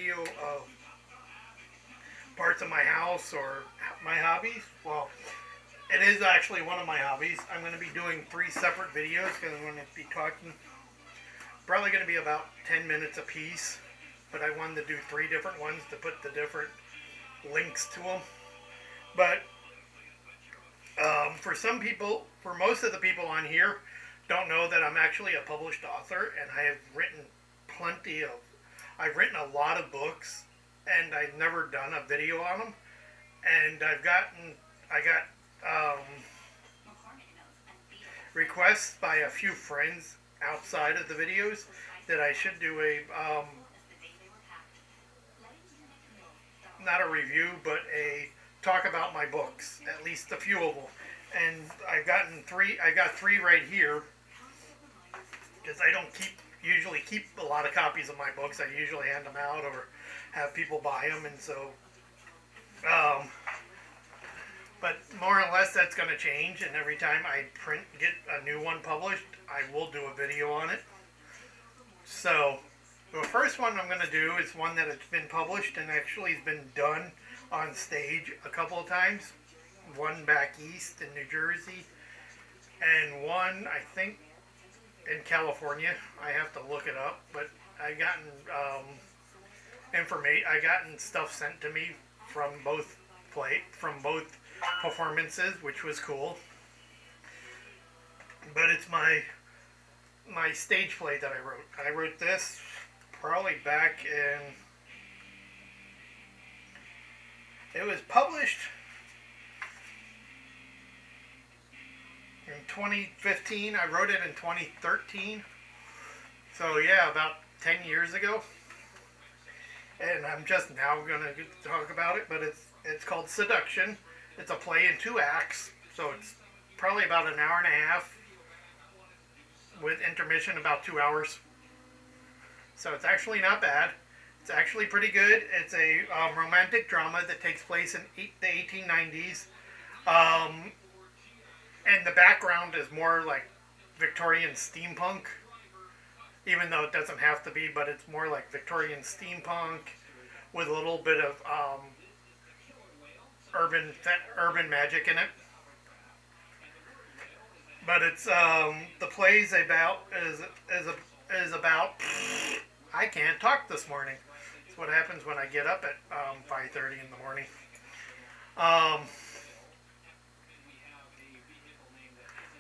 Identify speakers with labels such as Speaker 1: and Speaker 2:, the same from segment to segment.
Speaker 1: video of parts of my house or my hobbies. Well, it is actually one of my hobbies. I'm going to be doing 3 separate videos because I'm going to be talking. Probably going to be about 10 minutes a piece, but I wanted to do 3 different ones to put the different links to them. But for some people, for most of the people on here, don't know that I'm actually a published author, and I have written I've written a lot of books, and I've never done a video on them. And I got requests by a few friends outside of the videos that I should do a not a review, but a talk about my books, at least a few of them. And I got 3 right here because I don't usually keep a lot of copies of my books. I usually hand them out or have people buy them, and so but more or less that's going to change, and every time I get a new one published, I will do a video on it. So the first one I'm going to do is one that has been published and actually has been done on stage a couple of times. One back east in New Jersey, and one I think in California. I have to look it up, but I gotten I gotten stuff sent to me from both performances, which was cool. But it's my stage play that I wrote. I wrote this probably back in. It was published in 2015. I wrote it in 2013. So yeah, about 10 years ago. And I'm just now going to talk about it, but it's called Seduction. It's a play in 2 acts, so it's probably about an hour and a half with intermission about 2 hours. So it's actually not bad. It's actually pretty good. It's a romantic drama that takes place in the 1890s. And the background is more like Victorian steampunk, even though it doesn't have to be, but it's more like Victorian steampunk with a little bit of urban magic in it. But it's the play's about is about. I can't talk this morning. It's what happens when I get up at 5:30 in the morning.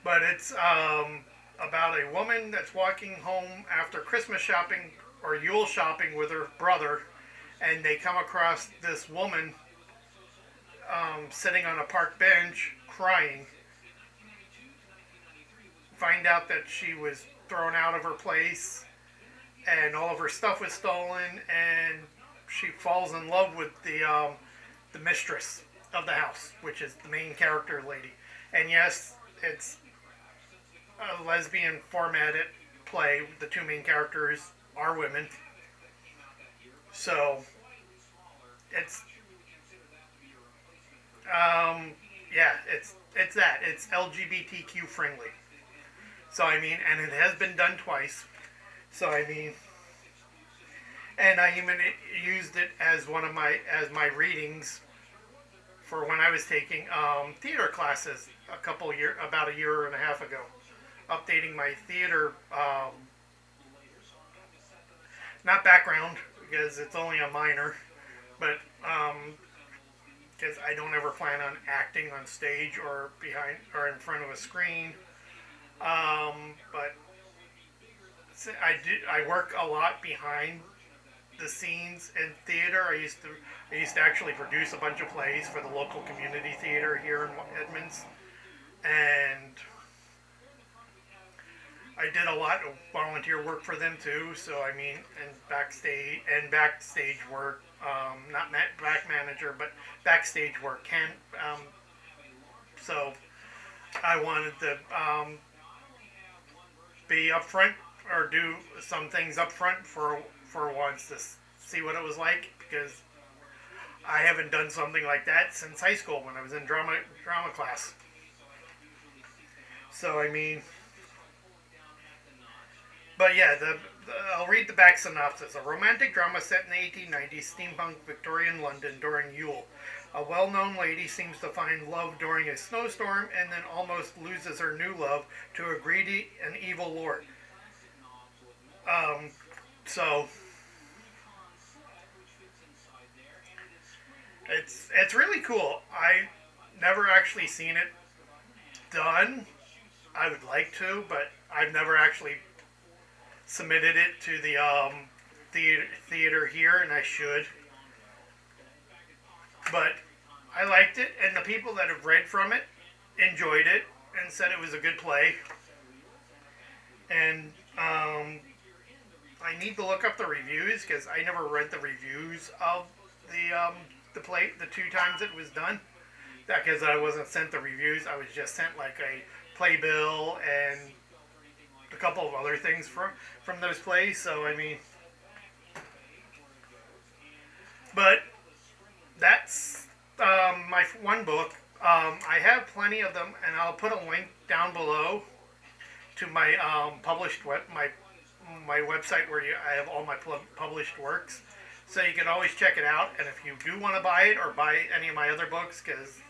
Speaker 1: But it's about a woman that's walking home after Christmas shopping or Yule shopping with her brother, and they come across this woman sitting on a park bench crying. Find out that she was thrown out of her place and all of her stuff was stolen, and she falls in love with the mistress of the house, which is the main character lady. And yes, it's a lesbian formatted play. The 2 main characters are women. So it's it's LGBTQ friendly. So I mean, and it has been done twice. So I mean, and I even used it as my readings for when I was taking theater classes about a year and a half ago, updating my theater not background because it's only a minor, but because I don't ever plan on acting on stage or behind or in front of a screen. But I work a lot behind the scenes in theater. I used to actually produce a bunch of plays for the local community theater here in Edmonds, and I did a lot of volunteer work for them too. So I mean, and backstage work, not back manager, but backstage work. So I wanted to be upfront or do some things upfront for once to see what it was like, because I haven't done something like that since high school when I was in drama class. So I mean, but yeah, I'll read the back synopsis. A romantic drama set in the 1890s steampunk Victorian London during Yule. A well-known lady seems to find love during a snowstorm and then almost loses her new love to a greedy and evil lord. So it's really cool. I never actually seen it done. I would like to, but I've never actually submitted it to the theater here, and I should. But I liked it, and the people that have read from it enjoyed it and said it was a good play. And I need to look up the reviews because I never read the reviews of the play the two times it was done. Because I wasn't sent the reviews, I was just sent like a playbill and a couple of other things from those plays. So I mean, but that's my one book. I have plenty of them, and I'll put a link down below to my published my website where I have all my published works. So you can always check it out. And if you do want to buy it or buy any of my other books, because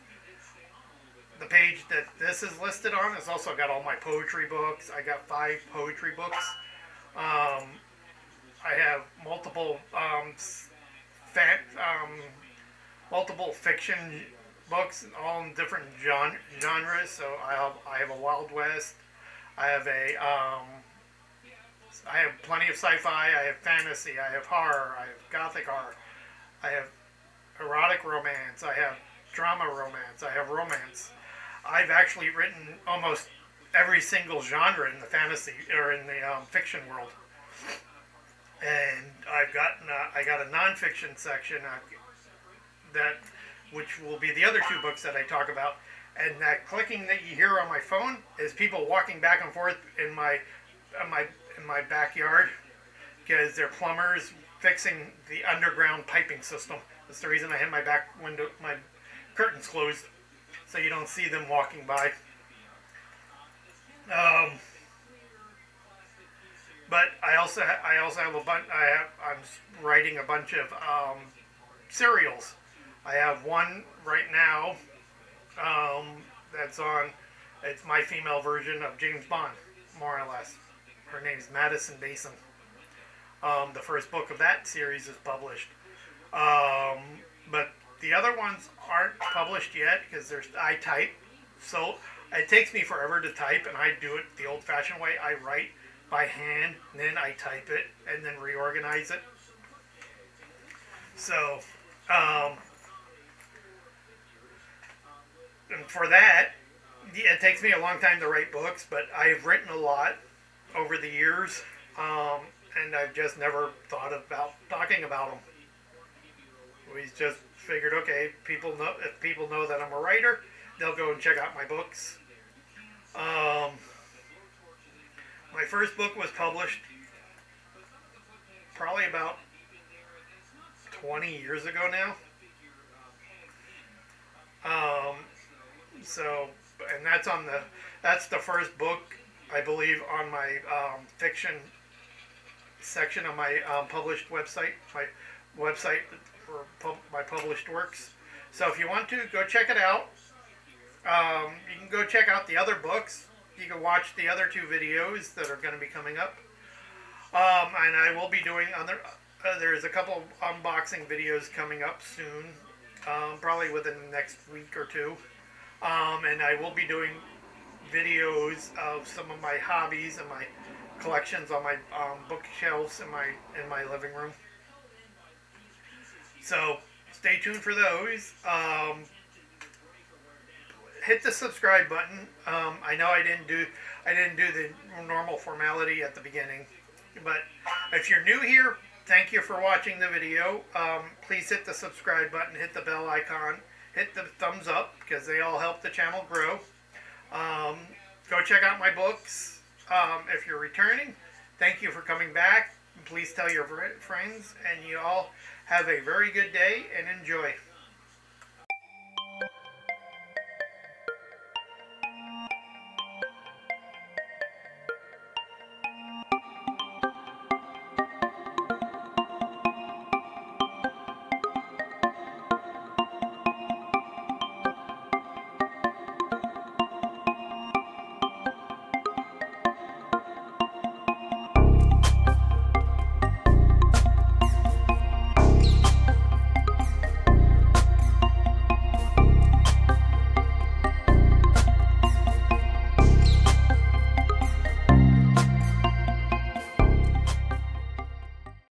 Speaker 1: the page that this is listed on has also got all my poetry books. I got 5 poetry books. I have multiple multiple fiction books, all in different genres. So I have a Wild West. I have plenty of sci-fi. I have fantasy. I have horror. I have gothic horror. I have erotic romance. I have drama romance. I have romance. I've actually written almost every single genre in the fantasy or in the fiction world. And I got a nonfiction section which will be the other 2 books that I talk about. And that clicking that you hear on my phone is people walking back and forth in my backyard because they're plumbers fixing the underground piping system. That's the reason I had my back window, my curtains closed, so you don't see them walking by. But I also have a bunch. I'm writing a bunch of serials. I have one right now that's on. It's my female version of James Bond, more or less. Her name's Madison Basin. The first book of that series is published. But the other ones aren't published yet because I type. So it takes me forever to type, and I do it the old-fashioned way. I write by hand, and then I type it, and then reorganize it. So, and for that, it takes me a long time to write books, but I've written a lot over the years, and I've just never thought about talking about them. We just figured, okay, if people know that I'm a writer, they'll go and check out my books. My first book was published probably about 20 years ago now. And that's the first book, I believe, on my fiction section of my published website, my website for my published works. So if you want to, go check it out. You can go check out the other books. You can watch the other 2 videos that are going to be coming up. And I will be doing there's a couple unboxing videos coming up soon, probably within the next week or 2. And I will be doing videos of some of my hobbies and my collections on my bookshelves in my living room. So stay tuned for those. Hit the subscribe button. I know I didn't do the normal formality at the beginning, but if you're new here, thank you for watching the video. Please hit the subscribe button, hit the bell icon, hit the thumbs up because they all help the channel grow. Go check out my books. If you're returning, thank you for coming back. Please tell your friends, and you all have a very good day and enjoy.